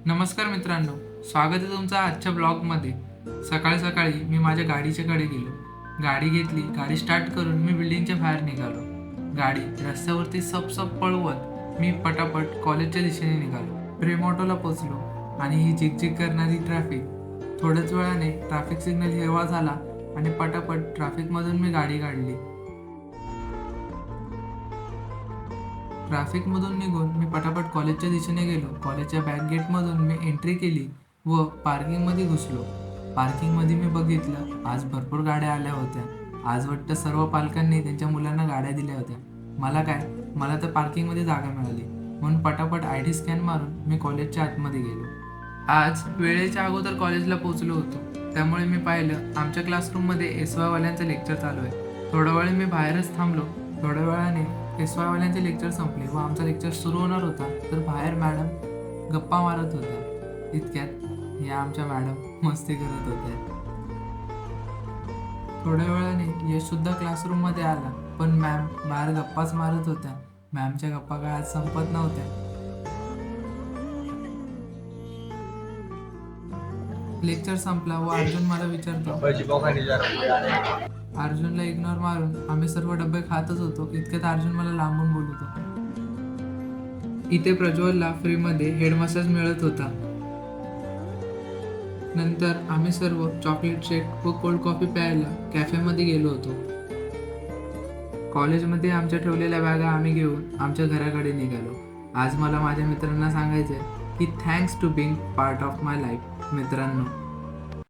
नमस्कार मित्रांनो, स्वागत आहे तुमचं आजच्या ब्लॉगमध्ये। सकाळी सकाळी मी माझ्या गाडीच्याकडे गेलो। गाडी घेतली, गाडी स्टार्ट करून मी बिल्डिंगच्या बाहेर निघालो। गाडी रस्त्यावरती सप पळवत मी पटापट कॉलेजच्या दिशेने निघालो। प्रेम ऑटोला पोचलो आणि ही झिकझिक करणारी ट्रॅफिक, थोड्याच वेळाने ट्रॅफिक सिग्नल हिरवा झाला आणि पटापट ट्रॅफिकमधून मी गाडी काढली। ट्रॅफिकमधून निघून मी पटापट कॉलेजच्या दिशेने गेलो। कॉलेजच्या बॅक गेटमधून मी एंट्री केली व पार्किंगमध्ये घुसलो। पार्किंगमध्ये मी बघितलं, आज भरपूर गाड्या आल्या होत्या। आज वाटतं सर्व पालकांनी त्यांच्या मुलांना गाड्या दिल्या होत्या। मला तर पार्किंगमध्ये जागा मिळाली, म्हणून पटापट ID स्कॅन मारून मी कॉलेजच्या आतमध्ये गेलो। आज वेळेच्या अगोदर कॉलेजला पोहोचलो होतो, त्यामुळे मी पाहिलं आमच्या क्लासरूममध्ये SY वाल्यांचं लेक्चर चालू आहे। थोडा वेळ मी बाहेरच थांबलो। थोड्या वेळाने SY वाल्यांचे लेक्चर संपले व आमचा लेक्चर सुरू होणार होता, तर बाहेर मॅडम गप्पा मारत होत्या। इतक्यात या आमच्या मॅडम मस्ती करत होत्या। थोड्या वेळाने यशसुद्धा क्लासरूममध्ये आला, पण मॅम बाहेर गप्पाच मारत होत्या। मॅमच्या गप्पा काय आज संपत नव्हत्या। लेक्चर संपला व अर्जुन मला विचारतो, अर्जुनला इग्नोर मारून आम्ही सर्व डब्बे खातच होतो। इतक्यात अर्जुन मला लांबून बोलत होता, इथे प्रज्वलला फ्रीमध्ये हेड मसाज मिळत होता। नंतर आम्ही सर्व चॉकलेट शेक व कोल्ड कॉफी प्यायला कॅफेमध्ये गेलो होतो। कॉलेजमध्ये आमच्या ठेवलेल्या बॅगा आम्ही घेऊन आमच्या घराकडे निघालो। आज मला माझ्या मित्रांना सांगायचं आहे की thanks to being part of my life. मित्रांनो,